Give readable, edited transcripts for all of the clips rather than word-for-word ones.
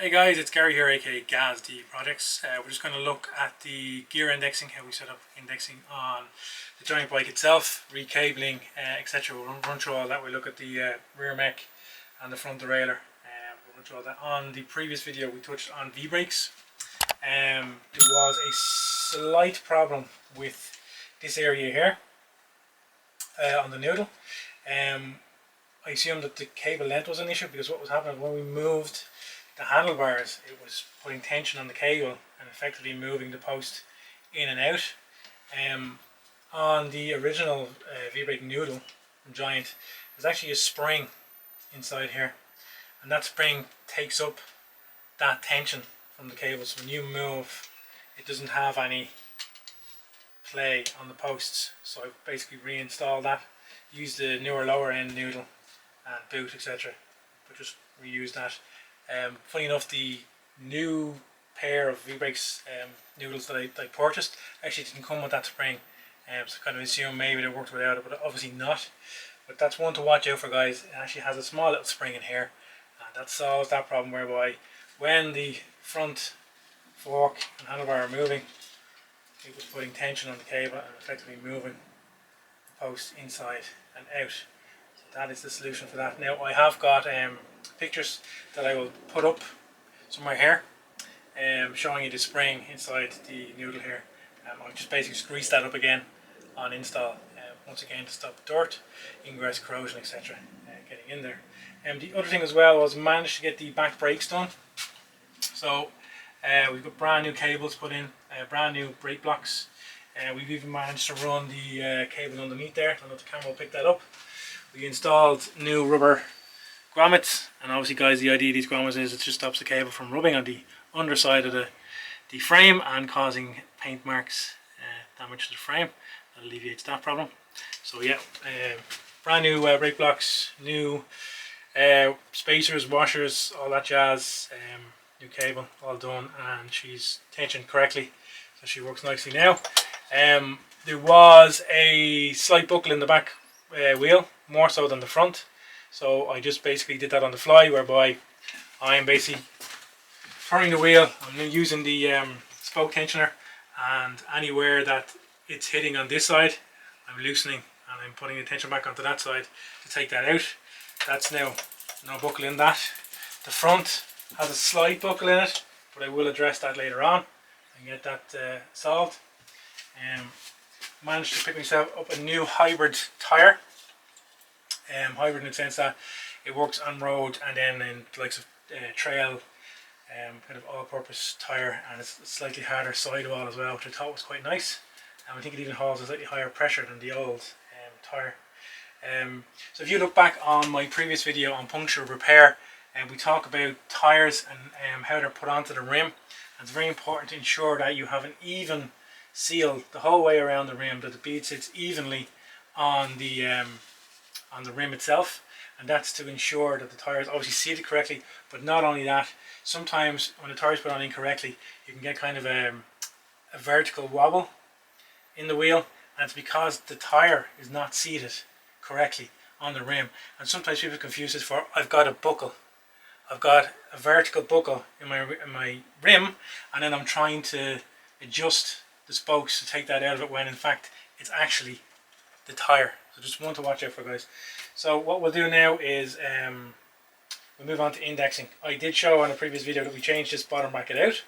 Hey guys, it's Gary here, aka Gaz-D-Projects. We're just going to look at the gear indexing, how we set up indexing on the giant bike itself, recabling, etc. We'll run through all that. We'll look at the rear mech and the front derailleur. We'll run through all that. On the previous video we touched on V-brakes. There was a slight problem with this area here on the noodle. I assumed that the cable length was an issue because what was happening when we moved the handlebars, it was putting tension on the cable and effectively moving the post in and out. On the original V-brake noodle from Giant, there's actually a spring inside here, and that spring takes up that tension from the cable. So when you move, it doesn't have any play on the posts. So I basically reinstalled that, used the newer lower end noodle and boot, etc., but just reuse that. Funny enough, the new pair of V-brakes noodles that I purchased actually didn't come with that spring, so I kind of assumed maybe they worked without it, but obviously not. But that's one to watch out for, guys. It actually has a small little spring in here, and that solves that problem whereby when the front fork and handlebar are moving, it was putting tension on the cable and effectively moving the post inside and out. So that is the solution for that. Now I have got pictures that I will put up somewhere here, showing you the spring inside the noodle here. I'll just basically grease that up again on install, once again to stop dirt, ingress, corrosion, etc. Getting in there. The other thing as well was managed to get the back brakes done. So we've got brand new cables put in, brand new brake blocks. We've even managed to run the cable underneath there. I don't know if the camera will pick that up. We installed new rubber grommets, and obviously, guys, the idea of these grommets is it just stops the cable from rubbing on the underside of the frame and causing paint marks, damage to the frame. That alleviates that problem. So yeah, brand new brake blocks, new spacers, washers, all that jazz, new cable, all done, and she's tensioned correctly, so she works nicely now. There was a slight buckle in the back wheel, more so than the front. So I just basically did that on the fly, whereby I'm basically turning the wheel. I'm using the spoke tensioner, and anywhere that it's hitting on this side, I'm loosening and I'm putting the tension back onto that side to take that out. That's now no buckle in that. The front has a slight buckle in it, but I will address that later on and get that solved. Managed to pick myself up a new hybrid tyre. Hybrid in the sense that it works on road and then in the likes of trail, kind of all-purpose tyre, and it's a slightly harder sidewall as well, which I thought was quite nice. And I think it even holds a slightly higher pressure than the old tyre. So if you look back on my previous video on puncture repair, we talk about tyres and how they're put onto the rim. And it's very important to ensure that you have an even seal the whole way around the rim, that the bead sits evenly on the rim itself, and that's to ensure that the tyre is obviously seated correctly. But not only that, sometimes when the tyre is put on incorrectly, you can get kind of a vertical wobble in the wheel, and it's because the tyre is not seated correctly on the rim. And sometimes people confuse this for, I've got a buckle, I've got a vertical buckle in my rim, and then I'm trying to adjust the spokes to take that out of it, when in fact it's actually the tyre. So just one to watch out for, guys. So what we'll do now is we'll move on to indexing. I did show on a previous video that we changed this bottom bracket out,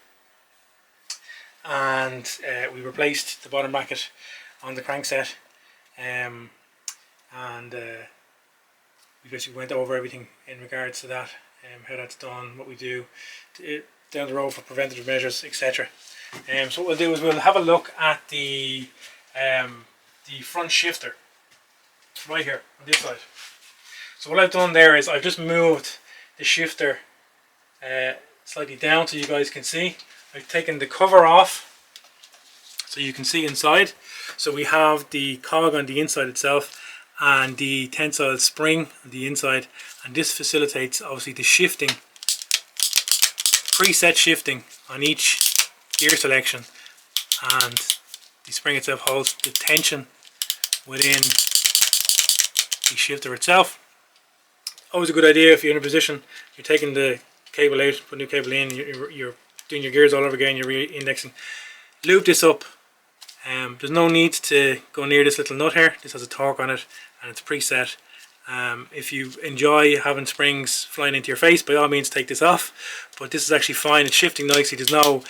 and we replaced the bottom bracket on the crankset, and we basically went over everything in regards to that, how that's done, what we do down the road for preventative measures, etc. So what we'll do is we'll have a look at the front shifter right here on this side. So what I've done there is I've just moved the shifter slightly down so you guys can see. I've taken the cover off so you can see inside. So we have the cog on the inside itself and the tensile spring on the inside, and this facilitates obviously the shifting, preset shifting on each gear selection, and the spring itself holds the tension within the shifter itself. Always a good idea if you're in a position you're taking the cable out, put new cable in, you're doing your gears all over again, you're re-indexing. Lube this up. There's no need to go near this little nut here. This has a torque on it and it's preset. If you enjoy having springs flying into your face, by all means take this off, but this is actually fine. It's shifting nicely. There's no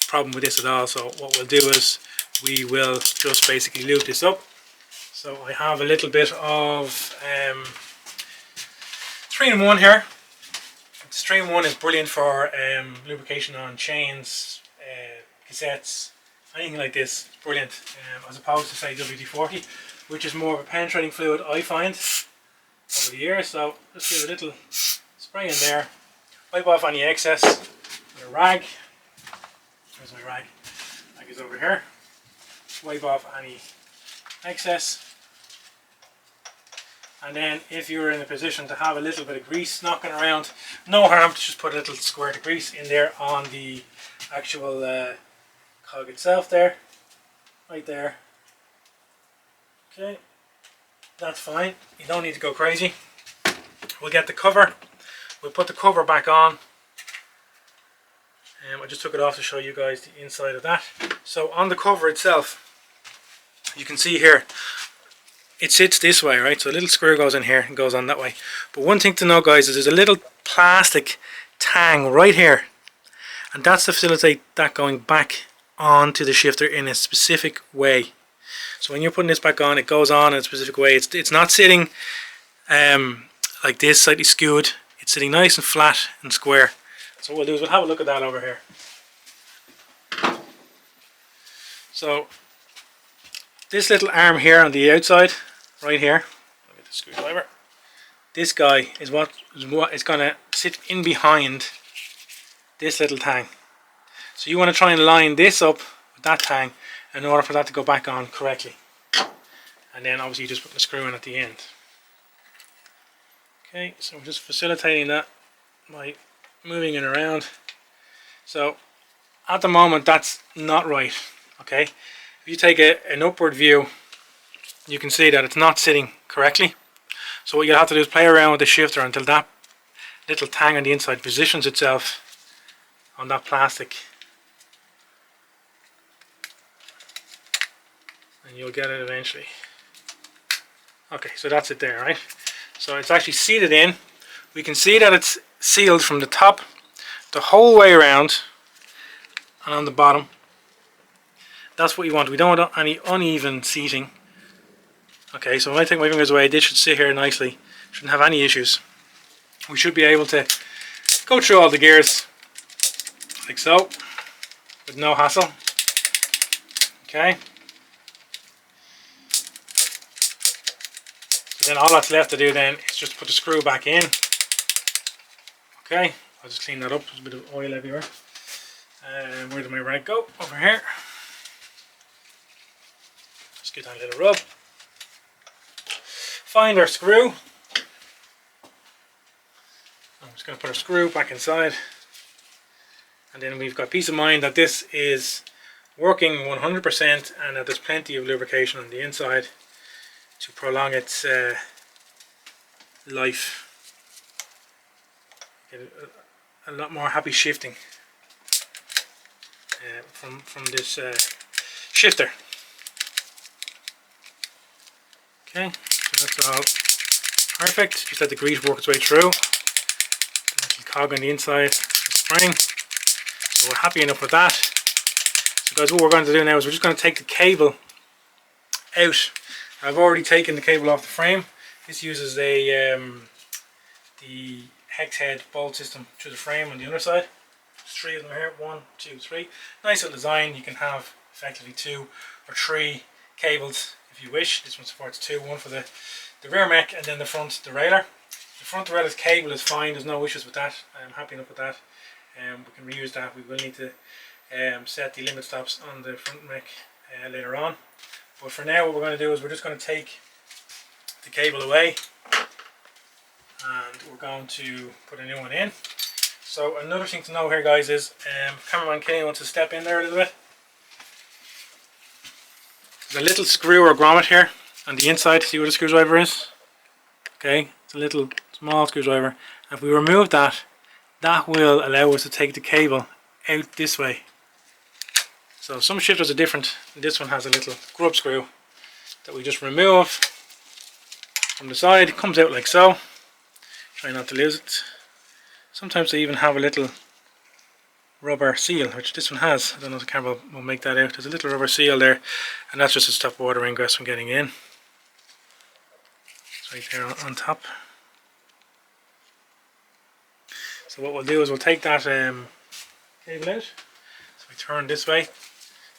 problem with this at all. So what we'll do is we will just basically lube this up. So I have a little bit of 3-in-1 here. This 3-in-1 is brilliant for lubrication on chains, cassettes, anything like this. It's brilliant, as opposed to say WD-40, which is more of a penetrating fluid I find over the years. So just give a little spray in there, wipe off any excess with a rag. Where's my rag? Rag is over here. Wipe off any excess. And then if you're in a position to have a little bit of grease knocking around, no harm to just put a little squirt of grease in there on the actual cog itself there, right there. Okay, that's fine. You don't need to go crazy. We'll get the cover. We'll put the cover back on. I just took it off to show you guys the inside of that. So on the cover itself, you can see here, it sits this way, right? So a little screw goes in here and goes on that way. But one thing to know, guys, is there's a little plastic tang right here, and that's to facilitate that going back onto the shifter in a specific way. So when you're putting this back on, it goes on in a specific way. It's not sitting like this, slightly skewed. It's sitting nice and flat and square. So what we'll do is we'll have a look at that over here. So this little arm here on the outside, right here, look at the screwdriver. This guy is what is going to sit in behind this little tang. So you want to try and line this up with that tang in order for that to go back on correctly. And then obviously you just put the screw in at the end. Okay, so we're just facilitating that by moving it around. So at the moment that's not right. Okay, if you take an upward view, you can see that it's not sitting correctly. So what you'll have to do is play around with the shifter until that little tang on the inside positions itself on that plastic, and you'll get it eventually. Okay, so that's it there, right? So it's actually seated in. We can see that it's sealed from the top the whole way around and on the bottom. That's what you want. We don't want any uneven seating. Okay, so when I take my fingers away, this should sit here nicely. Shouldn't have any issues. We should be able to go through all the gears like so with no hassle. Okay. So then all that's left to do then is just put the screw back in. Okay, I'll just clean that up. There's a bit of oil everywhere. Where did my rag go? Over here. Just give that a little rub. Find our screw. I'm just going to put our screw back inside, and then we've got peace of mind that this is working 100% and that there's plenty of lubrication on the inside to prolong its life. Get a lot more happy shifting from this shifter. Okay, so that's all perfect. Just let the grease work its way through. The little cog on the inside, the spring. So we're happy enough with that. So guys, what we're going to do now is we're just going to take the cable out. I've already taken the cable off the frame. This uses a the hex head bolt system to the frame on the other side. There's 3 of them here. 1, 2, 3. Nice little design. You can have effectively 2 or 3 cables if you wish. This one supports 2, one for the rear mech and then the front derailleur. The front derailleur's cable is fine, there's no issues with that. I'm happy enough with that. We can reuse that. We will need to set the limit stops on the front mech later on. But for now what we're going to do is we're just going to take the cable away and we're going to put a new one in. So another thing to know here, guys, is cameraman Kenny wants to step in there a little bit. There's a little screw or grommet here on the inside. See where the screwdriver is? Okay, it's a little small screwdriver. If we remove that, that will allow us to take the cable out this way. So some shifters are different. This one has a little grub screw that we just remove from the side. It comes out like so. Try not to lose it. Sometimes they even have a little rubber seal, which this one has. I don't know if the camera will make that out. There's a little rubber seal there, and that's just to stop water ingress from getting in. It's right there on top. So what we'll do is we'll take that cable out. So we turn this way,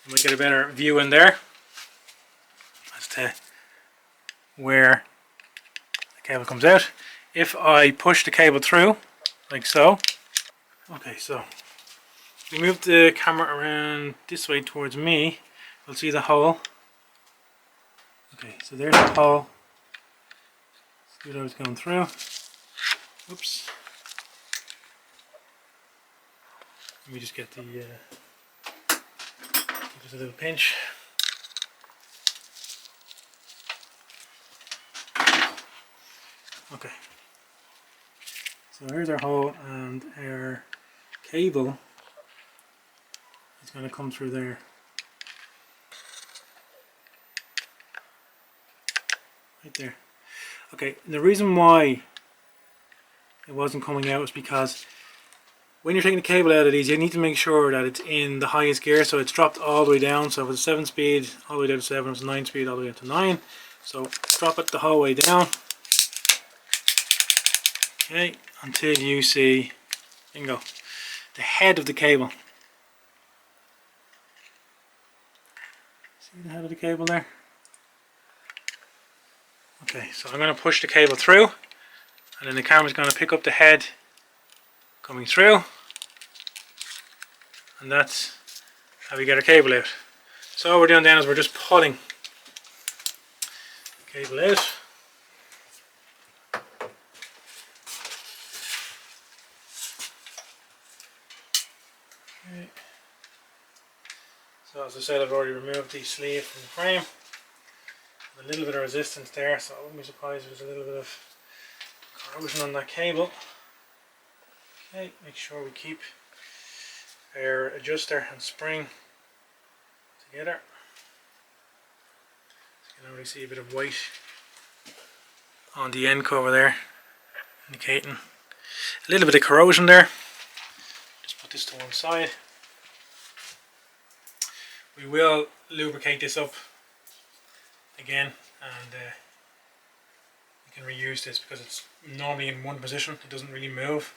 and we get a better view in there as to where the cable comes out. If I push the cable through, like so. Okay, so we move the camera around this way towards me, we'll see the hole. Okay, so there's the hole. See what I was going through. Oops. Let me just get the just a little pinch. Okay. So here's our hole, and our cable is going to come through there. Right there. Okay, and the reason why it wasn't coming out is because when you're taking the cable out of these, you need to make sure that it's in the highest gear, so it's dropped all the way down. So if it's 7 speed, all the way down to 7, if it's 9 speed, all the way up to 9. So drop it the whole way down. Okay, until you see, bingo, the head of the cable. See the head of the cable there? Okay, so I'm going to push the cable through, and then the camera's going to pick up the head coming through, and that's how we get our cable out. So all we're doing then is we're just pulling the cable out. Okay. So as I said, I've already removed the sleeve from the frame. A little bit of resistance there, so I wouldn't be surprised if there's a little bit of corrosion on that cable. Okay, make sure we keep our adjuster and spring together. You can already see a bit of white on the end cover there, indicating a little bit of corrosion there. Just put this to one side. We will lubricate this up again, and you can reuse this because it's normally in one position, it doesn't really move.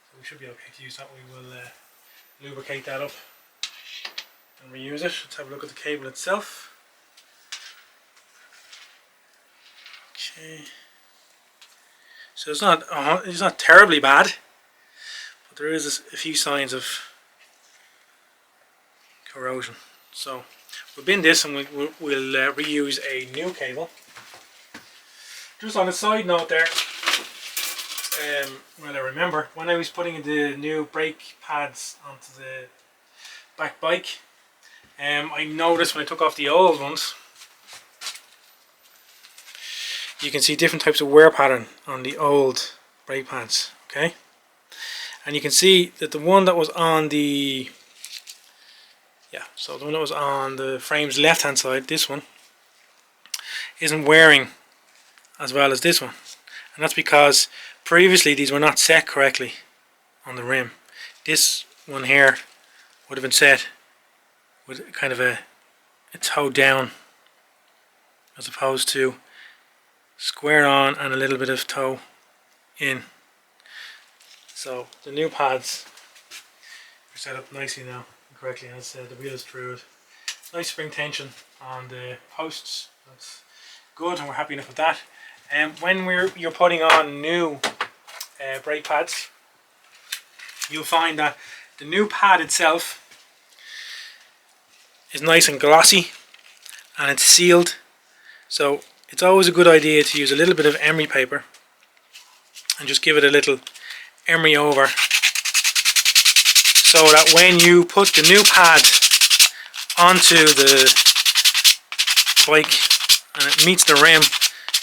So we should be okay to use that. We will lubricate that up and reuse it. Let's have a look at the cable itself. Okay. So it's not terribly bad, but there is a few signs of corrosion. So we'll bin this, and we'll reuse a new cable. Just on a side note there, well, I remember when I was putting the new brake pads onto the back bike, I noticed when I took off the old ones, you can see different types of wear pattern on the old brake pads. Okay, and you can see that the one that was on the so the one that was on the frame's left hand side, this one, isn't wearing as well as this one, and that's because previously these were not set correctly on the rim. This one here would have been set with kind of a toe down, as opposed to square on and a little bit of toe in. So the new pads are set up nicely now, correctly, and as the wheel is through. Nice spring tension on the posts. That's good, and we're happy enough with that. When you're putting on new brake pads, you'll find that the new pad itself is nice and glossy, and it's sealed. So it's always a good idea to use a little bit of emery paper and just give it a little emery over, so that when you put the new pad onto the bike and it meets the rim,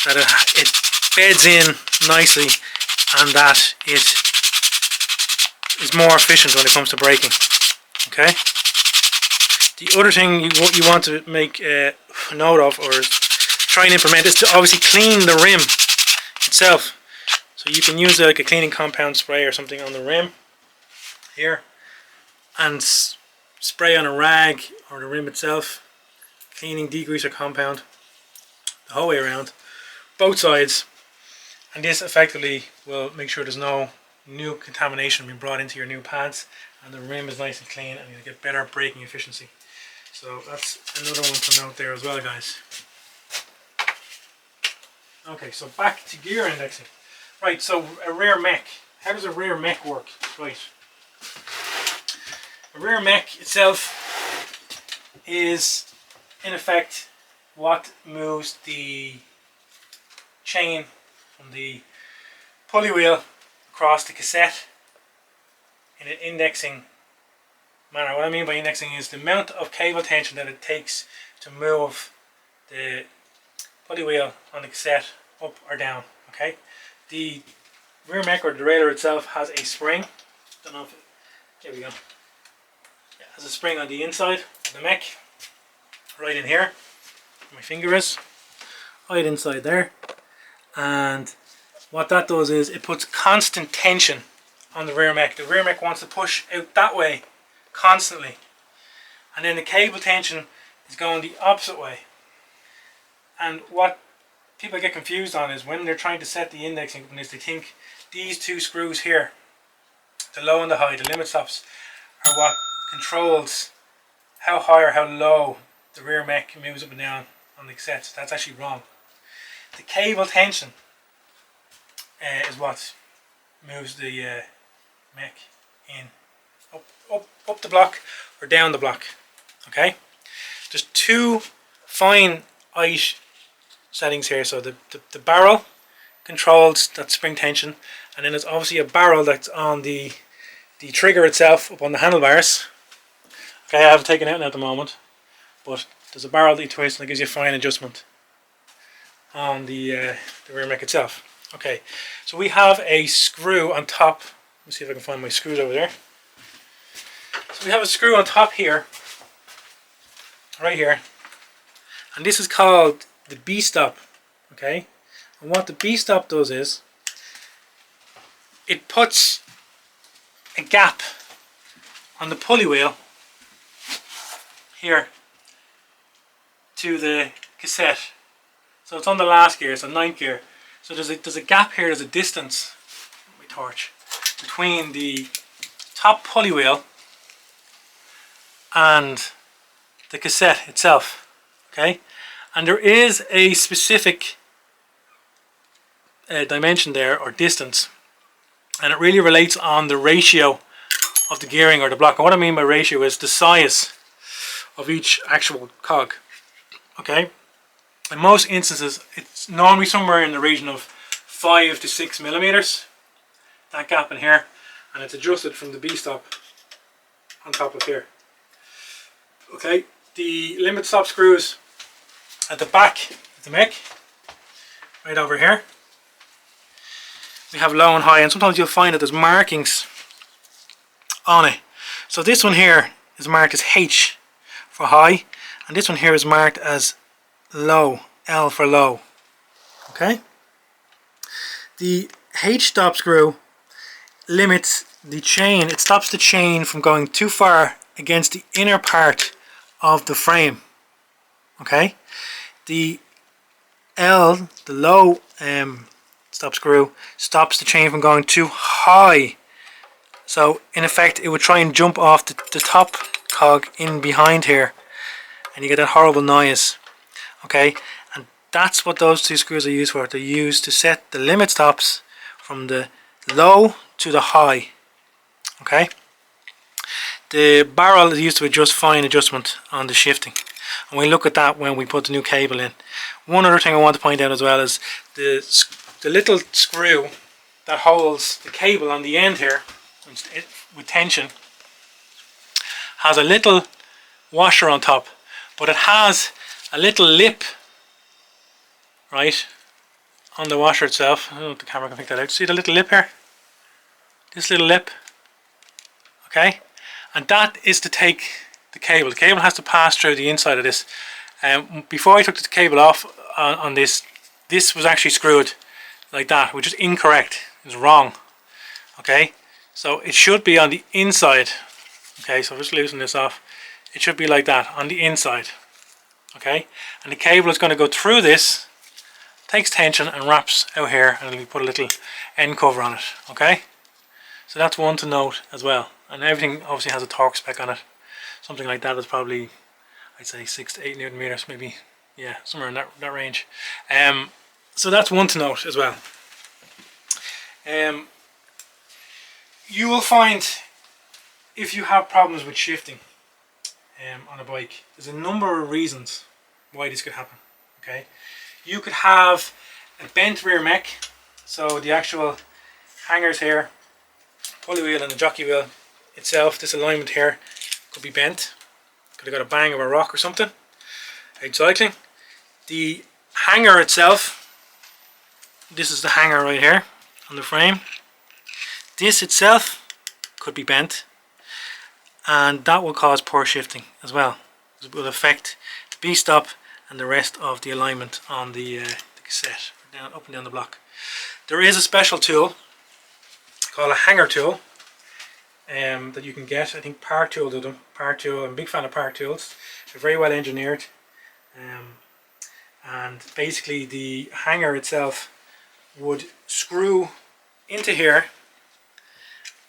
that it beds in nicely, and that it is more efficient when it comes to braking. Okay. The other thing you want to make a note of, or try and implement, is to obviously clean the rim itself. So you can use like a cleaning compound spray or something on the rim here, and spray on a rag or the rim itself, cleaning degreaser compound the whole way around, both sides, and this effectively will make sure there's no new contamination being brought into your new pads, and the rim is nice and clean, and you'll get better braking efficiency. So that's another one to note there as well, guys. Okay, so back to gear indexing. Right, so a rear mech. How does a rear mech work? Right. A rear mech itself is, in effect, what moves the chain from the pulley wheel across the cassette in an indexing manner. What I mean by indexing is the amount of cable tension that it takes to move the pulley wheel on the cassette up or down. Okay, the rear mech or derailleur itself has a spring. Don't know if it, there we go. Yeah, has a spring on the inside of the mech, right in here. My finger is right inside there, and what that does is it puts constant tension on the rear mech. The rear mech wants to push out that way constantly, and then the cable tension is going the opposite way. And what people get confused on is when they're trying to set the indexing, is they think these two screws here, the low and the high, the limit stops, are what controls how high or how low the rear mech moves up and down on the cassette. That's actually wrong. The cable tension is what moves the mech in up the block or down the block. Okay, there's two fine height settings here. So the barrel controls that spring tension, and then there's obviously a barrel that's on the trigger itself up on the handlebars. Okay, I haven't taken it out at the moment, but there's a barrel that you twist and it gives you a fine adjustment on the rear mech itself. Okay, so we have a screw on top. Let me see if I can find my screws over there. So we have a screw on top here, right here, and this is called the B-stop. Okay, and what the B-stop does is it puts a gap on the pulley wheel here to the cassette. So it's on the last gear, so 9th gear. So there's a gap here, there's a distance, my torch, between the top pulley wheel and the cassette itself. Okay, and there is a specific dimension there, or distance, and it really relates on the ratio of the gearing or the block. And what I mean by ratio is the size of each actual cog. Okay, in most instances it's normally somewhere in the region of 5 to 6 millimeters, that gap in here, and it's adjusted from the B-stop on top of here. Okay, the limit stop screws at the back of the mech, right over here, we have low and high, and sometimes you'll find that there's markings on it. So this one here is marked as H for high, and this one here is marked as low, L for low. Okay, the H stop screw limits the chain, it stops the chain from going too far against the inner part of the frame. Okay, the L, the low stop screw, stops the chain from going too high. So in effect it would try and jump off the top cog in behind here, and you get that horrible noise. Okay, and that's what those two screws are used for. They're used to set the limit stops from the low to the high. Okay, the barrel is used to adjust fine adjustment on the shifting, and we look at that when we put the new cable in. One other thing I want to point out as well is the little screw that holds the cable on the end here with tension has a little washer on top, but it has a little lip right on the washer itself. I don't know if the camera can pick that out. See the little lip here? This little lip okay? And that is to take the cable. The cable has to pass through the inside of this. Before I took the cable off on this, this was actually screwed like that, which is incorrect. It's wrong, okay? So it should be on the inside, okay? So just loosen this off. It should be like that on the inside, okay? And the cable is going to go through this, takes tension and wraps out here, and we put a little end cover on it, okay? So that's one to note as well. And everything obviously has a torque spec on it. Something like that is probably, I'd say 6 to 8 Newton meters, maybe, yeah, somewhere in that range. So that's one to note as well. You will find, if you have problems with shifting on a bike, there's a number of reasons why this could happen, okay? You could have a bent rear mech, so the actual hangers here, pulley wheel and the jockey wheel itself, this alignment here could be bent. Could have got a bang of a rock or something out cycling. The hanger itself, this is the hanger right here on the frame. This itself could be bent, and that will cause poor shifting as well. It will affect the B-stop and the rest of the alignment on the cassette, up and down the block. There is a special tool called a hanger tool that you can get. I think Power Tool do them. Power Tool, I'm a big fan of Power Tools. They're very well engineered, and basically the hanger itself would screw into here,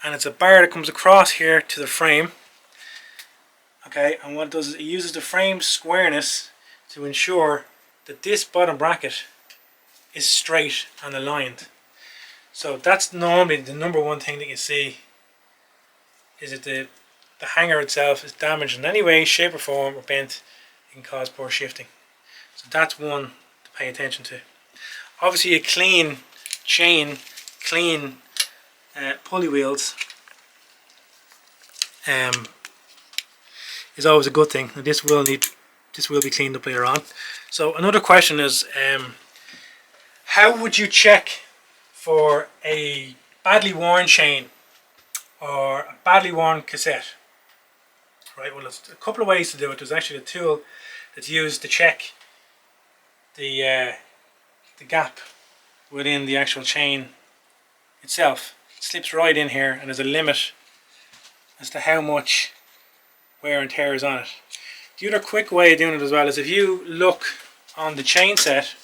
and it's a bar that comes across here to the frame, okay? And what it does is it uses the frame squareness to ensure that this bottom bracket is straight and aligned. So that's normally the number one thing that you see, is that the hanger itself is damaged in any way, shape or form, or bent. It can cause poor shifting. So that's one to pay attention to. Obviously a clean chain, clean pulley wheels is always a good thing. And this will be cleaned up later on. So another question is, how would you check for a badly worn chain or a badly worn cassette? Right, well, there's a couple of ways to do it. There's actually a tool that's used to check the gap within the actual chain itself. It slips right in here, and there's a limit as to how much wear and tear is on it. The other quick way of doing it as well is if you look on the chain set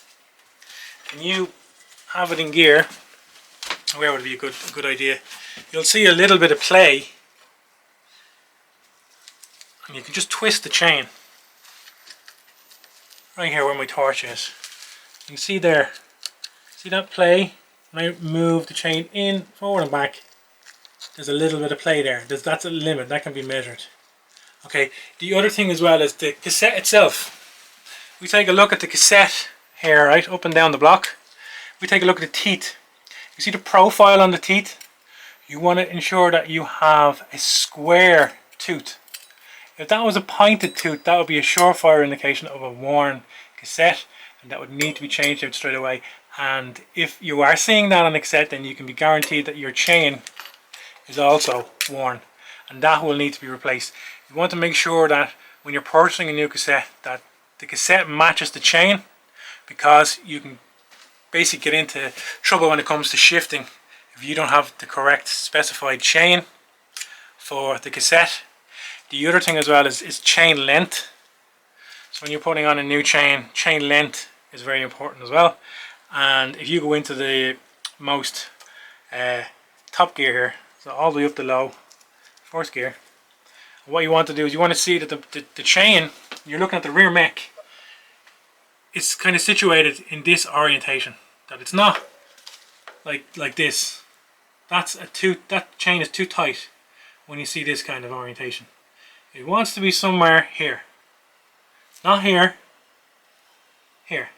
and you have it in gear, where would be a good idea, you'll see a little bit of play, and you can just twist the chain right here where my torch is. You can see there, see that play? When I move the chain in, forward and back, there's a little bit of play there. That's a limit, that can be measured. Okay, the other thing as well is the cassette itself. We take a look at the cassette here, right, up and down the block. We take a look at the teeth. You see the profile on the teeth? You want to ensure that you have a square tooth. If that was a pointed tooth, that would be a surefire indication of a worn cassette, and that would need to be changed out straight away. And if you are seeing that on the cassette, then you can be guaranteed that your chain is also worn, and that will need to be replaced. You want to make sure that when you're purchasing a new cassette, that the cassette matches the chain, because you can basically get into trouble when it comes to shifting if you don't have the correct specified chain for the cassette. The other thing as well is chain length. So when you're putting on a new chain, chain length is very important as well. And if you go into the most top gear here, so all the way up to low, first gear, what you want to do is you want to see that the chain, you're looking at the rear mech, it's kind of situated in this orientation, that it's not like this. That chain is too tight when you see this kind of orientation. It wants to be somewhere here, not here, here.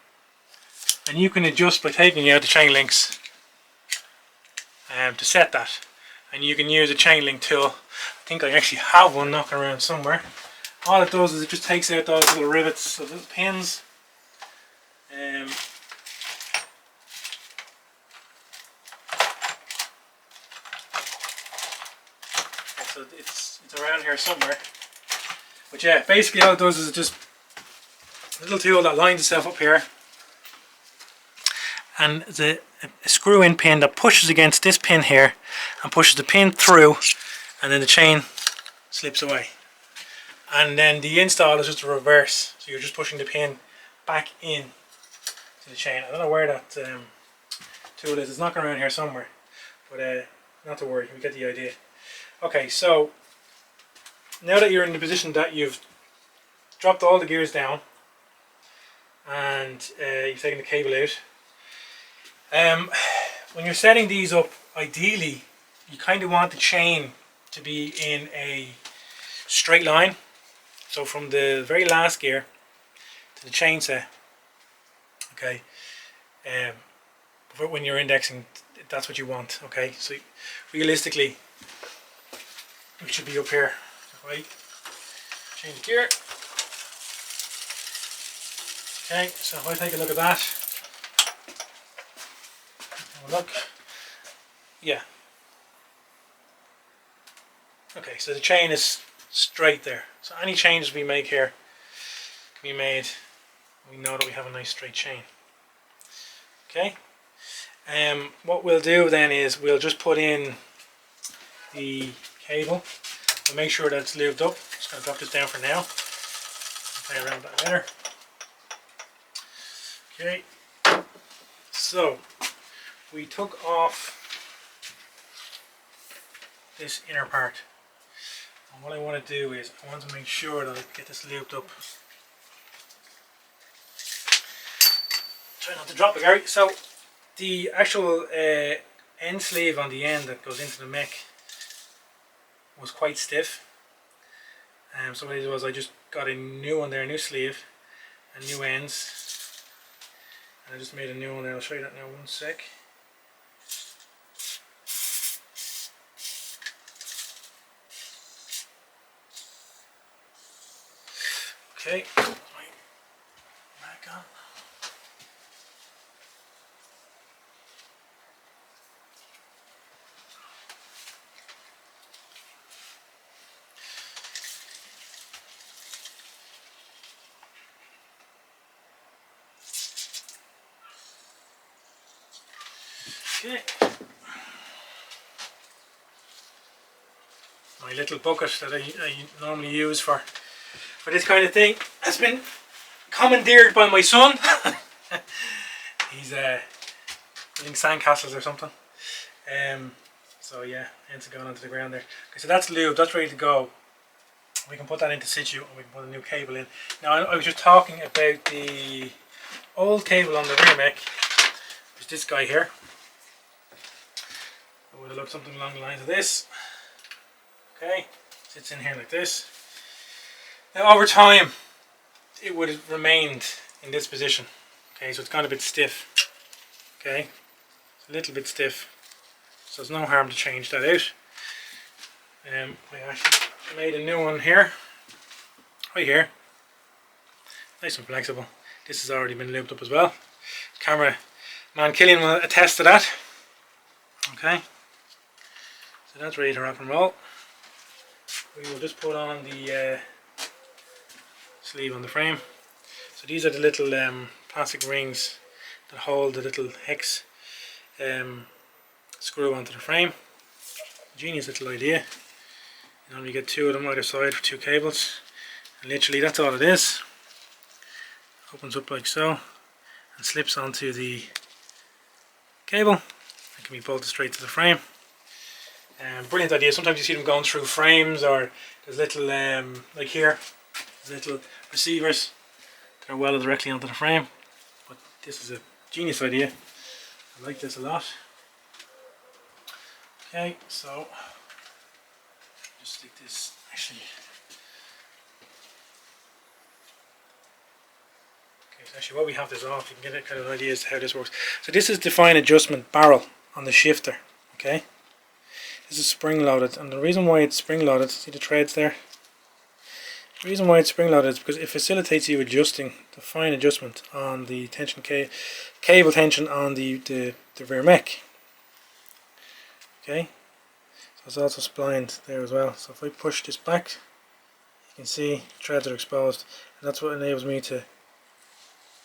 And you can adjust by taking out the chain links to set that. And you can use a chain link tool. I think I actually have one knocking around somewhere. All it does is it just takes out those little rivets, those little pins. so it's around here somewhere. But yeah, basically all it does is just a little tool that lines itself up here, and there's a screw in pin that pushes against this pin here and pushes the pin through, and then the chain slips away. And then the install is just a reverse, so you're just pushing the pin back in to the chain. I don't know where that tool is. It's knocking around here somewhere, but not to worry, we get the idea. Okay, so now that you're in the position that you've dropped all the gears down and you've taken the cable out, when you're setting these up, ideally you kind of want the chain to be in a straight line. So from the very last gear to the chain set, okay, when you're indexing, that's what you want. Okay, so realistically we should be up here. Right, change the gear. Okay, so if I take a look at that, have a look, yeah, okay, so the chain is straight there. So any changes we make here can be made. We know that we have a nice straight chain. Okay. What we'll do then is we'll just put in the cable. We'll make sure that it's lubed up. Just going to drop this down for now. Play around with that later. Okay. So we took off this inner part. And what I want to do is I want to make sure that I get this lubed up. Try not to drop it, Gary. So the actual end sleeve on the end that goes into the mech was quite stiff. So what I did was I just got a new one there, a new sleeve and new ends. And I just made a new one there. I'll show you that now, one sec. Okay, back on. Okay. My little bucket that I normally use for this kind of thing has been commandeered by my son. He's building sandcastles or something. So yeah, ends up going onto the ground there. Okay, so that's lubed, that's ready to go. We can put that into situ and we can put a new cable in. Now I was just talking about the old cable on the rear mech. There's this guy here. It would have looked something along the lines of this. Okay, sits in here like this. Now over time it would have remained in this position. Okay, so it's gone a bit stiff. Okay, it's a little bit stiff, so there's no harm to change that out. I actually made a new one here, right here, nice and flexible. This has already been lubed up as well. Camera man Killian will attest to that. Okay, so that's ready to rock and roll. We will just put on the sleeve on the frame. So these are the little plastic rings that hold the little hex screw onto the frame. Genius little idea. You only get two of them either side for two cables, and literally that's all it is. Opens up like so and slips onto the cable and can be bolted straight to the frame. Brilliant idea. Sometimes you see them going through frames, or there's little like here, there's little receivers that are welded directly onto the frame. But this is a genius idea. I like this a lot. Okay, so just stick this actually. Okay, so actually while we have this off, you can get a kind of idea as to how this works. So this is the fine adjustment barrel on the shifter. Okay, this is spring loaded, and the reason why it's spring loaded, see the threads there? The reason why it's spring loaded is because it facilitates you adjusting the fine adjustment on the tension cable tension on the rear mech. Okay, so it's also splined there as well. So if I push this back, you can see threads are exposed, and that's what enables me to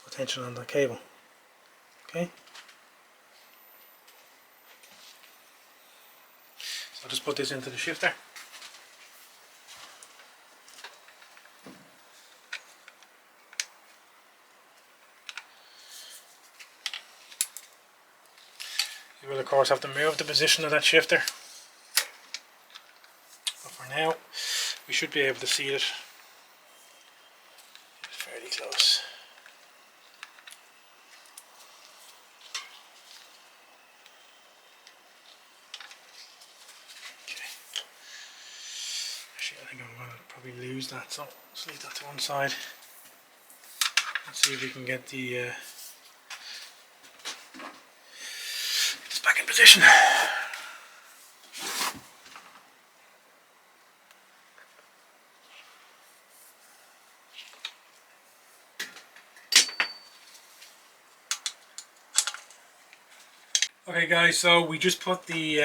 put tension on the cable. Okay. So I'll just put this into the shifter. You will of course have to move the position of that shifter, but for now we should be able to see it fairly close. Okay. Actually, I think I'm going to probably lose that, so let's leave that to one side. Let's see if we can get the this back in position. Okay guys, so we just put the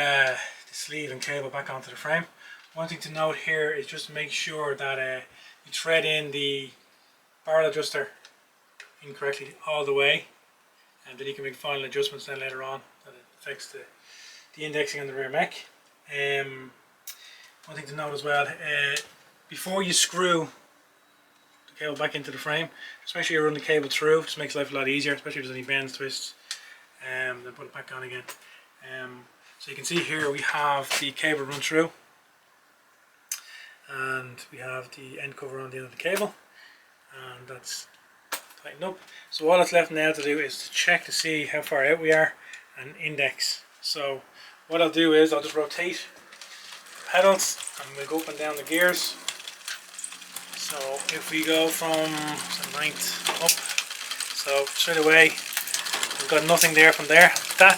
sleeve and cable back onto the frame. One thing to note here is just make sure that you thread in the barrel adjuster incorrectly all the way, and then you can make final adjustments then later on that it affects the indexing on the rear mech. One thing to note as well, before you screw the cable back into the frame, just make sure you run the cable through. Just makes life a lot easier, especially if there's any bends, twists. Then put it back on again. So you can see here we have the cable run through, and we have the end cover on the end of the cable, and that's tightened up. So all that's left now to do is to check to see how far out we are and index. So what I'll do is I'll just rotate the pedals and we'll go up and down the gears. So if we go from 9th up, so straight away we've got nothing there from there. That,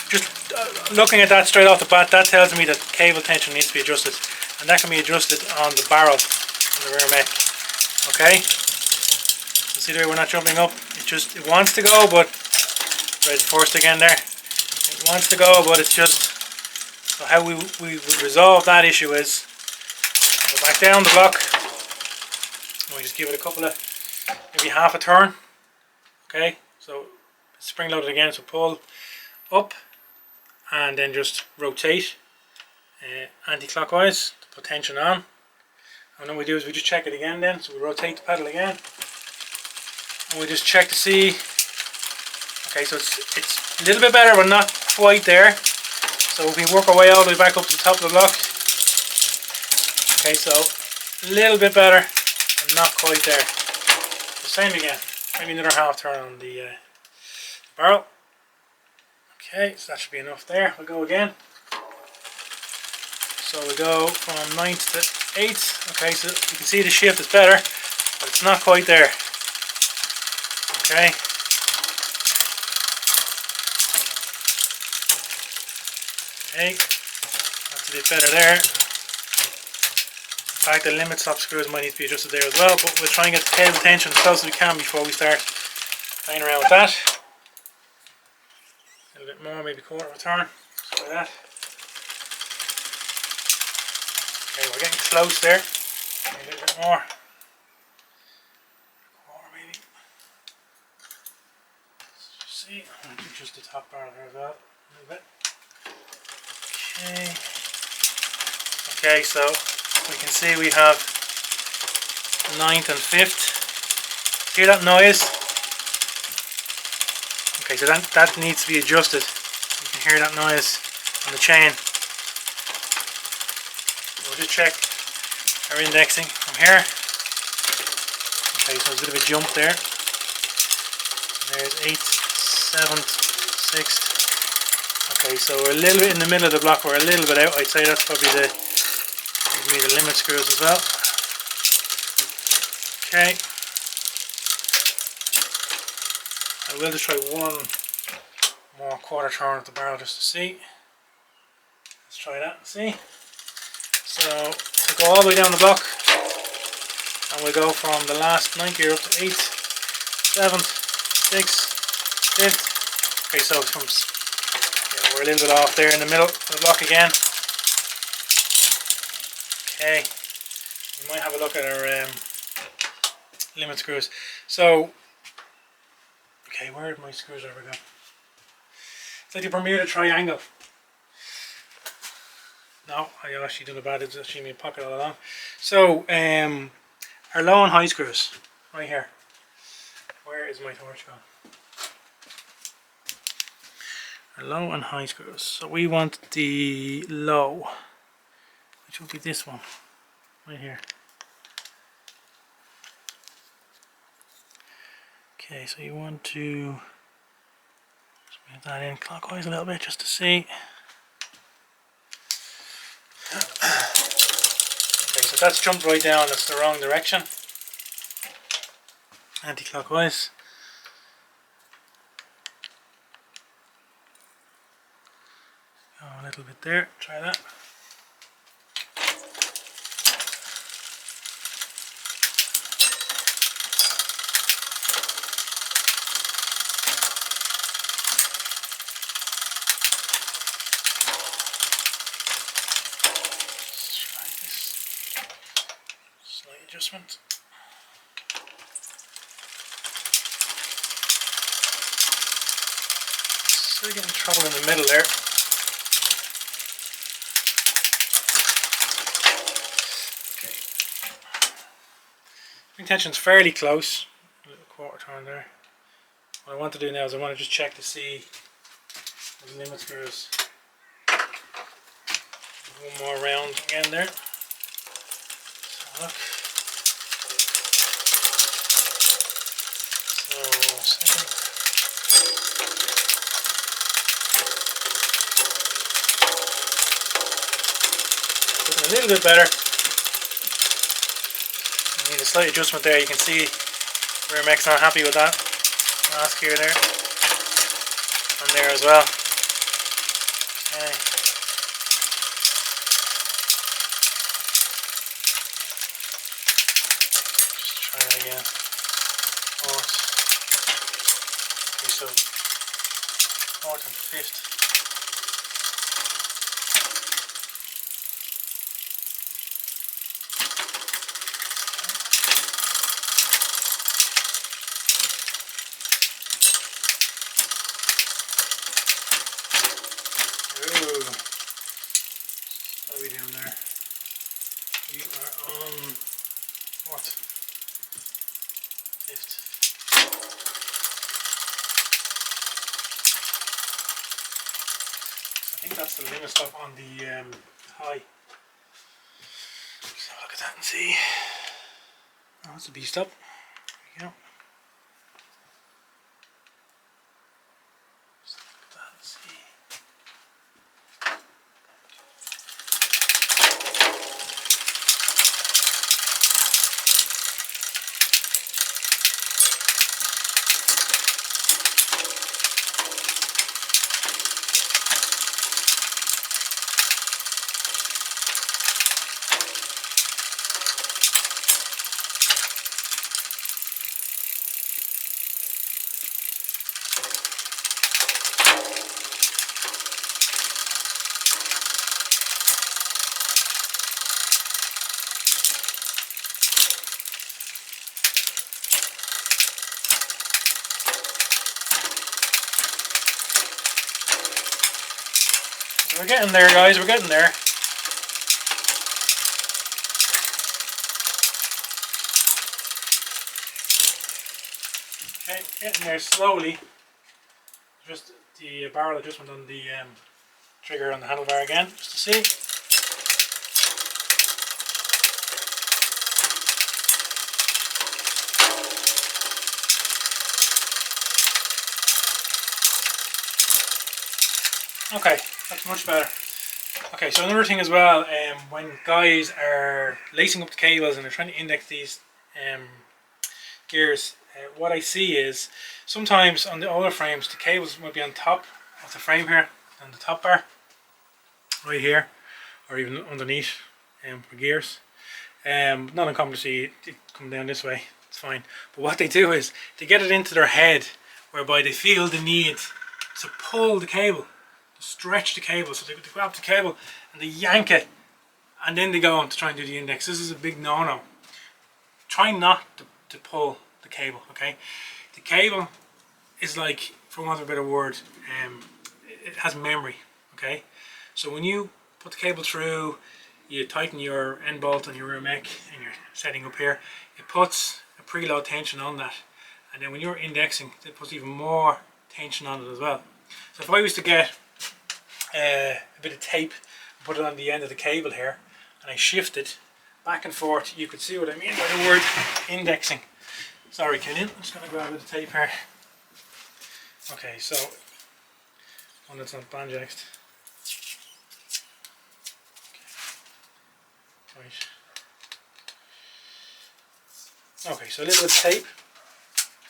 just looking at that straight off the bat, that tells me that cable tension needs to be adjusted, and that can be adjusted on the barrel on the rear mech. Okay, you see there, we're not jumping up. It wants to go, but right, forced again there. It wants to go, but it's just, so how we would resolve that issue is go back down the block and we just give it a couple of, maybe half a turn. Okay, so spring loaded again, so pull up and then just rotate anti-clockwise to put tension on, and then we do is we just check it again then. So we rotate the pedal again and we just check to see, okay, so it's a little bit better but not quite there. So we work our way all the way back up to the top of the block. Okay, so a little bit better but not quite there. So same again, maybe another half turn on the barrel. Okay, so that should be enough there. We'll go again. So we go from 9th to 8th. Okay, so you can see the shift is better, but it's not quite there. Okay. Okay, that's a bit better there. In fact, the limit stop screws might need to be adjusted there as well, but we'll try and get the cable tension as close as we can before we start playing around with that. A little bit more, maybe quarter of a turn, just like that. Okay, we're getting close there. Maybe a little bit more. Quarter maybe. Let's just see. I'm going to adjust the top bar there as well a little bit. Okay. Okay, so we can see we have 9th and 5th. Hear that noise? Okay, so that needs to be adjusted. You can hear that noise on the chain. We'll just check our indexing from here. Okay, so there's a bit of a jump there. There's 8th, 7th, 6th. Okay, so we're a little bit in the middle of the block, we're a little bit out. I'd say that's probably the limit screws as well. Okay. I will just try one more quarter turn of the barrel just to see. Let's try that and see. So we'll go all the way down the block and we'll go from the last 9th gear up to 8th, 7th, 6th, 5th. Okay, so it comes, yeah, we're a little bit off there in the middle of the block again. Okay, we might have a look at our limit screws. So, okay, where did my screwdriver go? It's like the Bermuda Triangle. No, I actually done a bad. It's actually in my pocket all along. So, our low and high screws, right here. Where is my torch gone? Our low and high screws. So we want the low, which will be this one, right here. Okay, so you want to just move that in clockwise a little bit just to see. Okay, so that's jumped right down. That's the wrong direction. Anti-clockwise. Oh, a little bit there. Try that. Adjustment. So you're getting trouble in the middle there. Okay. Ring tension's fairly close. A little quarter turn there. What I want to do now is I want to just check to see the limit screws. One more round again there. So look. Second. Looking a little bit better. I need a slight adjustment there. You can see Rear-Mech's not happy with that. Mask here, there, and there as well. Okay. Just try that again. Fourth. Okay, so fourth and fifth. What are we doing there? We are on fourth, fifth. I think that's the limit stop on the high. So look at that and see. Oh, that's a B stop. There we go. Just look at that and see. We're getting there, guys, we're getting there. Okay, getting there slowly. Just the barrel adjustment on the trigger on the handlebar again, just to see. Okay, that's much better. Okay, so another thing as well, when guys are lacing up the cables and they're trying to index these gears, what I see is sometimes on the older frames the cables might be on top of the frame here, on the top bar, right here, or even underneath for gears. Not uncommon to see it come down this way, it's fine. But what they do is they get it into their head whereby they feel the need to pull the cable, to stretch the cable, so they grab the cable and they yank it and then they go on to try and do the index. This is a big no-no. Try not to pull the cable, okay? The cable is like, for want of a better word, it has memory, okay? So when you put the cable through, you tighten your end bolt on your rear mech and you're setting up here, it puts a preload tension on that. And then when you're indexing, it puts even more tension on it as well. So if I was to get a bit of tape and put it on the end of the cable here, and I shift it back and forth, you could see what I mean by the word indexing. Sorry, Killian, I'm just going to grab a bit of tape here. Okay, so one that's not banjaxed. Right. Okay, so a little bit of tape.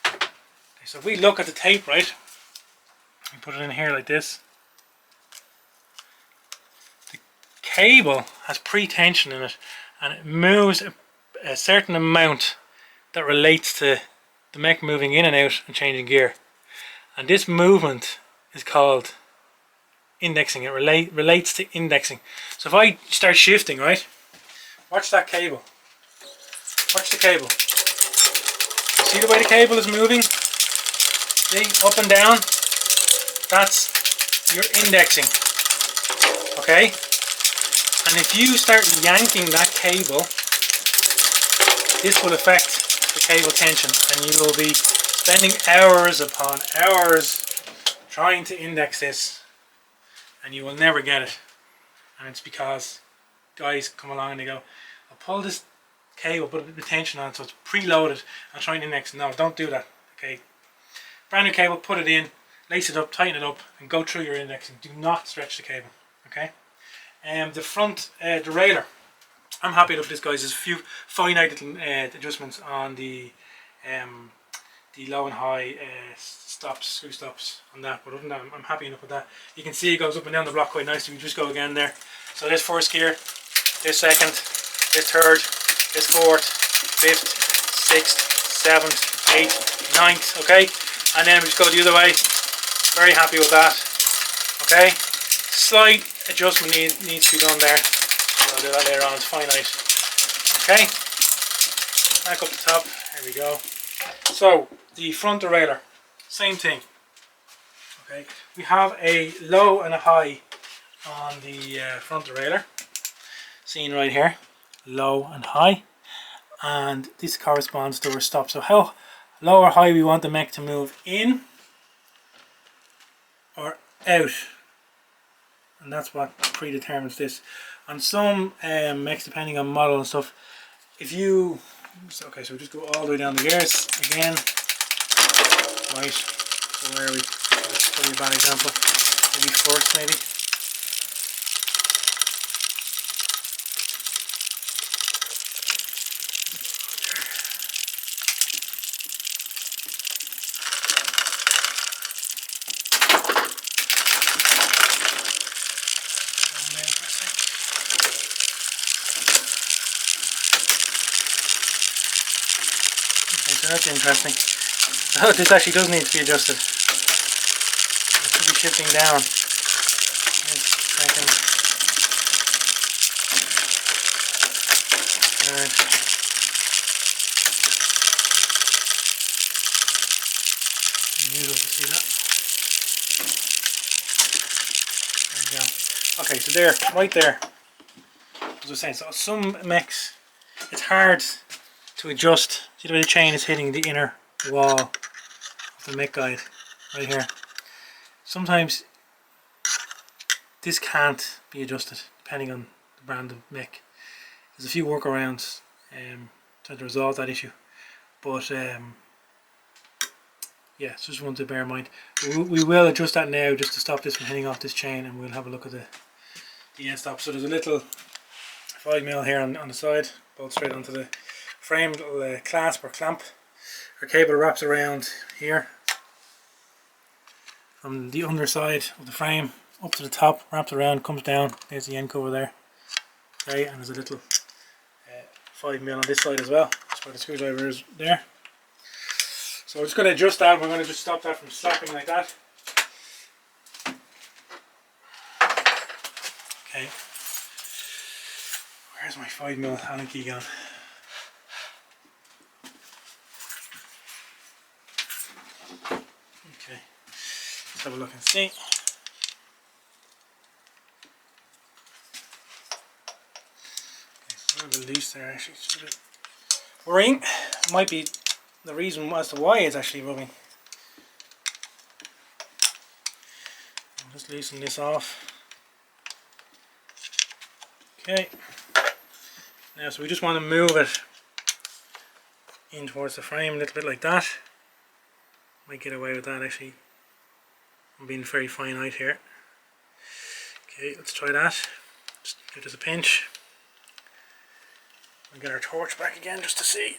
Okay, so if we look at the tape, right, and put it in here like this, the cable has pre-tension in it, and it moves a certain amount that relates to the mech moving in and out and changing gear. And this movement is called indexing. It relates to indexing. So if I start shifting, right, watch that cable. Watch the cable. You see the way the cable is moving? See, up and down? That's your indexing. Okay? And if you start yanking that cable, this will affect the cable tension, and you will be spending hours upon hours trying to index this, and you will never get it. And it's because guys come along and they go, I'll pull this cable, put a bit of tension on it so it's preloaded, and try and index. No, don't do that. Okay, brand new cable, put it in, lace it up, tighten it up, and go through your indexing. Do not stretch the cable. Okay. The front derailleur, I'm happy with this, guys. There's a few finite little adjustments on the low and high stops, screw stops on that, but other than that, I'm happy enough with that. You can see it goes up and down the block quite nicely. We just go again there. So this first gear, this second, this third, this fourth, fifth, sixth, seventh, eighth, ninth, okay? And then we just go the other way. Very happy with that, okay? Slight adjustment needs to be done there. I'll do that later on, it's finite. Okay, back up the top, there we go. So, the front derailleur, same thing. Okay, we have a low and a high on the front derailleur, seen right here, low and high, and this corresponds to our stop. So how low or high we want the mech to move in or out, and that's what predetermines this. On some mechs, depending on model and stuff, if you, okay, so we just go all the way down the gears again, right, so where are we, that's probably a bad example, maybe first maybe. So that's interesting. Oh, this actually does need to be adjusted. It should be shifting down. Second. Third. Unusual to see that. There we go. Okay, so there, right there. As I was saying, so some mechs, it's hard to adjust. See the way the chain is hitting the inner wall of the mech guide right here. Sometimes this can't be adjusted depending on the brand of mech. There's a few workarounds trying to resolve that issue, but yeah, so just one to bear in mind. We will adjust that now just to stop this from hitting off this chain, and we'll have a look at the end stop. So there's a little 5mm here on the side, bolts straight onto the frame, little clasp or clamp. Our cable wraps around here from the underside of the frame up to the top, wraps around, comes down. There's the end cover there. Okay, and there's a little 5mm on this side as well. That's where the screwdriver is there. So we're just going to adjust that. We're going to just stop that from slapping like that. Okay. Where's my 5mm Allen key gone? Okay, let's have a look and see. It's a little bit loose there actually. It's a bit worrying. Might be the reason as to why it's actually rubbing. I'll just loosen this off. Okay. Now, so we just want to move it in towards the frame a little bit like that. Might get away with that actually. I'm being very finite here. Okay, let's try that. Just give this a pinch. We'll get our torch back again just to see.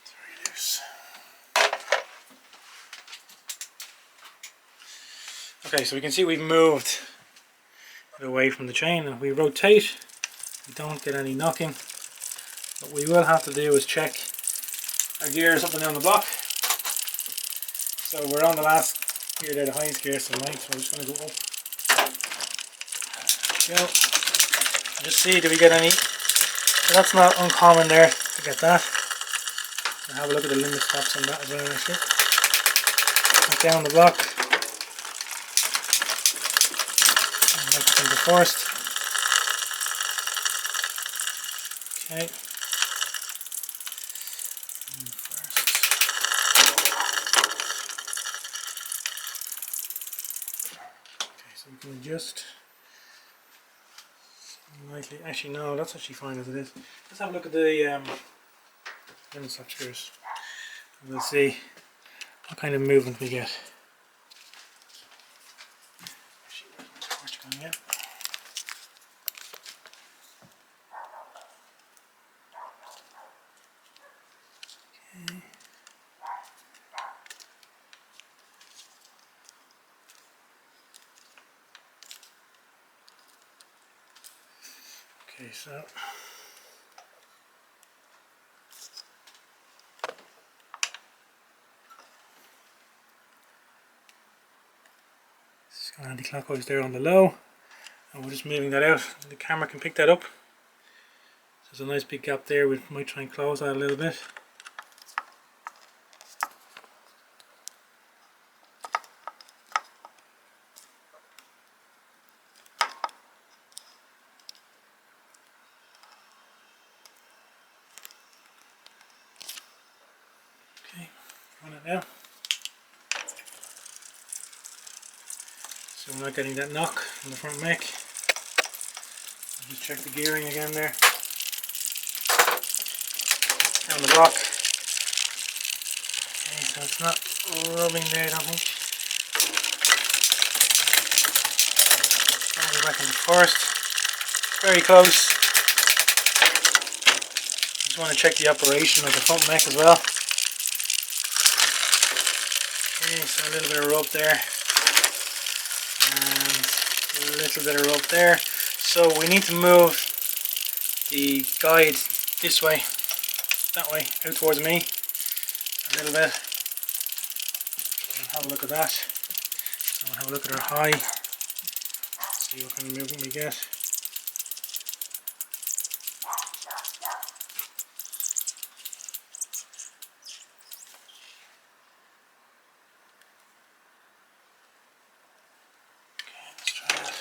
Very loose. Okay, so we can see we've moved it away from the chain, and if we rotate, we don't get any knocking. What we will have to do is check our gears up and down the block. So we're on the last gear there, the highest gear, so I'm just going to go up. There we go. Just see, do we get any? So that's not uncommon there to get that. I'll have a look at the limit stops on that as well actually. Down the block. The first. Okay. Okay, so we can adjust lightly. Actually, no, that's actually fine as it is. Let's have a look at the limit stop screws. We'll see what kind of movement we get. Actually, where's my torch going yet? Okay, so it's going anti-clockwise there on the low, and we're just moving that out. The camera can pick that up. There's a nice big gap there. We might try and close that a little bit. Okay, run it now. So we're not getting that knock in the front mech. I'll just check the gearing again there. Down the block. Okay, so it's not rubbing there, I don't think. I'll go back in the first. Very close. Just want to check the operation of the front mech as well. Okay, so a little bit of rub there. And a little bit of rub there. So we need to move the guide this way. That way, out towards me a little bit. We'll have a look at that. So we'll have a look at our high, see what kind of movement we get. Okay, let's try that.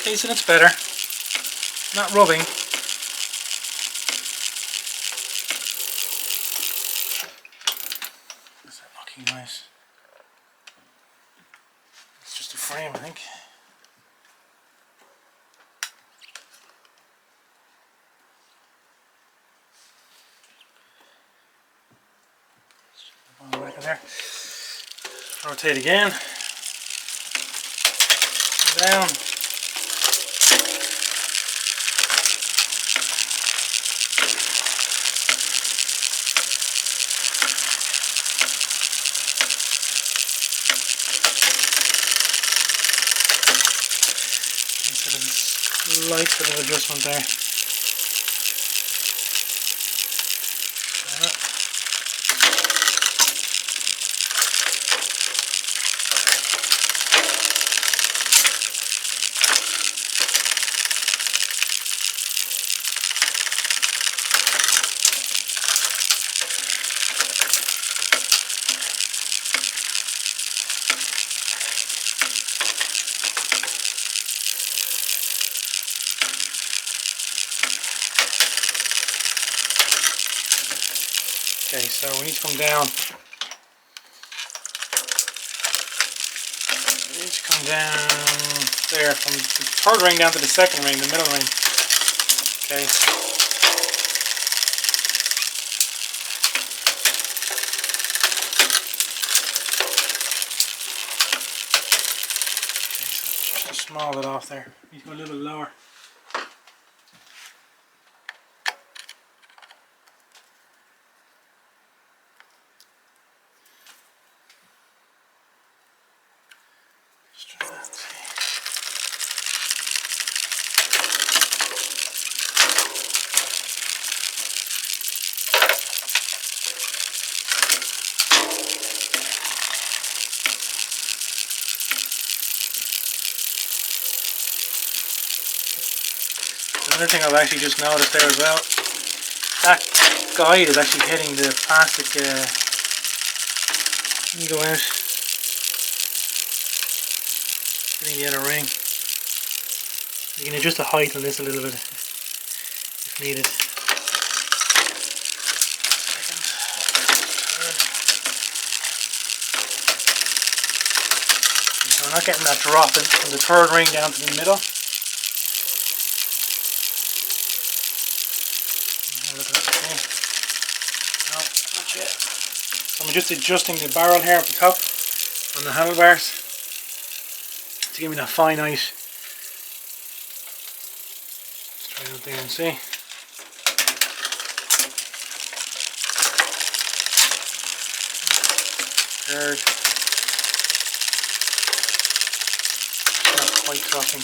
Okay, so that's better. Not rubbing. Is that looking nice? It's just a frame, I think. Back in there. Rotate again. Down. slight bit of adjustment there. Okay, so we need to come down. We need to come down there from the third ring down to the second ring, the middle ring. Okay. Okay, so just a small bit off there. Need to go a little bit lower. Another thing I've actually just noticed there as well, that guide is actually hitting the plastic. Let me go out, hitting the other ring. You can adjust the height on this a little bit if needed. So we're not getting that drop from the third ring down to the middle. I'm just adjusting the barrel here at the top on the handlebars to give me that finite. Let's try out there and see. Third. Not quite dropping.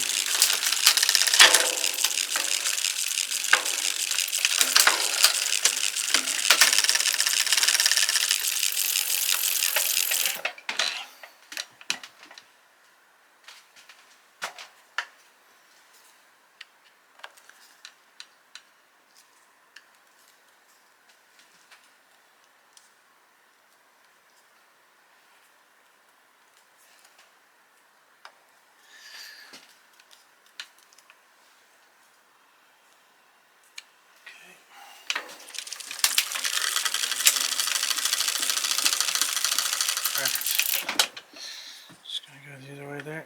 Perfect. Just going to go the other way there.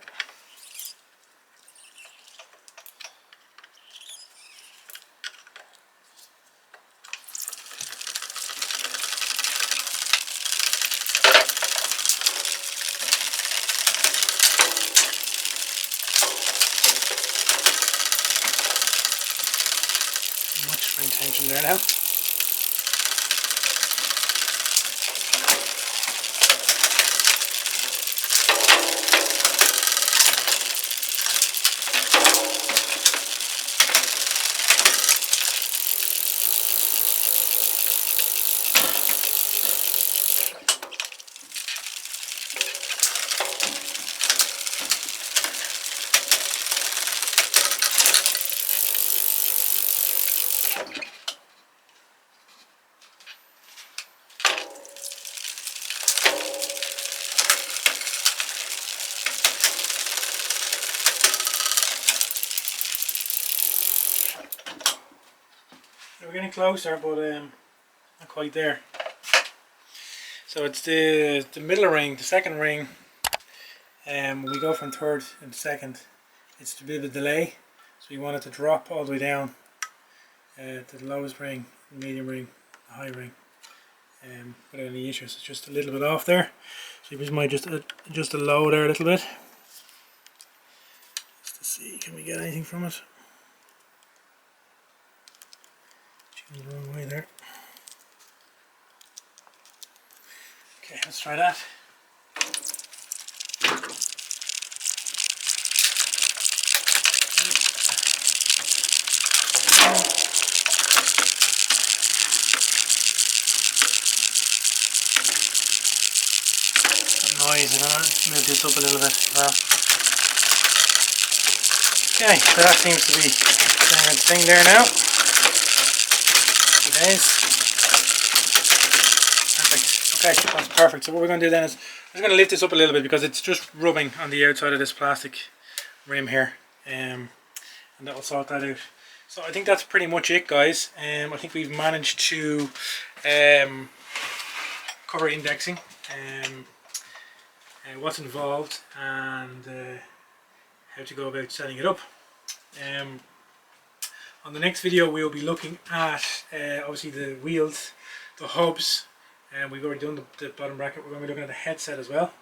Much spring tension there now. We're getting closer, but not quite there. So it's the middle ring, the second ring. When we go from third and second, it's a bit of a delay. So we want it to drop all the way down to the lowest ring, the medium ring, the high ring, without any issues. It's just a little bit off there. So we might just adjust the low there a little bit. Just to see, can we get anything from it? The wrong way there. Okay, let's try that. sides. I'm going to move this up a little bit as well. Okay, so that seems to be doing its thing there now. It is. Perfect. Okay, that's perfect. So what we're going to do then is I'm just going to lift this up a little bit because it's just rubbing on the outside of this plastic rim here. And that will sort that out. So I think that's pretty much it, guys. I think we've managed to cover indexing, what's involved, and how to go about setting it up. On the next video we'll be looking at obviously the wheels, the hubs, and we've already done the bottom bracket. We're going to be looking at the headset as well.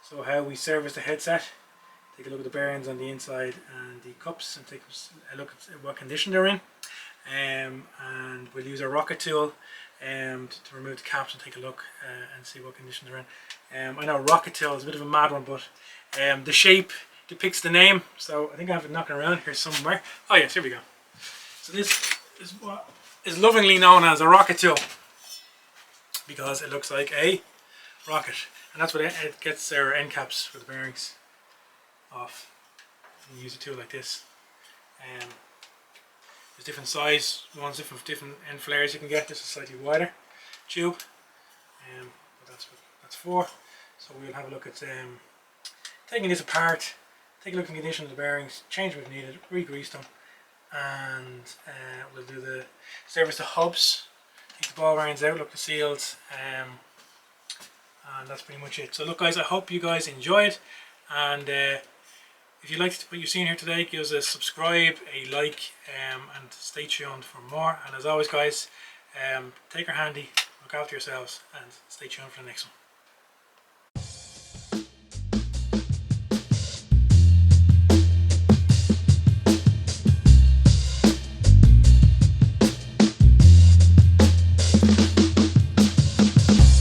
So how we service the headset, take a look at the bearings on the inside and the cups, and take a look at what condition they're in. And we'll use our rocket tool to remove the caps and take a look and see what condition they're in. I know rocket tool is a bit of a mad one, but the shape depicts the name, so I think I have it knocking around here somewhere. Oh yes, here we go. So this is what is lovingly known as a rocket tool because it looks like a rocket, and that's what it gets their end caps for the bearings off. And you use a tool like this. There's different size ones, different end flares you can get. This is slightly wider tube, but that's what that's for. So we'll have a look at taking this apart, take a look at the condition of the bearings, change them if needed, re-grease them, and we'll do the service the hubs, take the ball bearings out, look at the seals, and that's pretty much it. So look guys, I hope you guys enjoyed, and if you liked what you've seen here today, give us a subscribe, a like, and stay tuned for more. And as always guys, take her handy, look after yourselves, and stay tuned for the next one.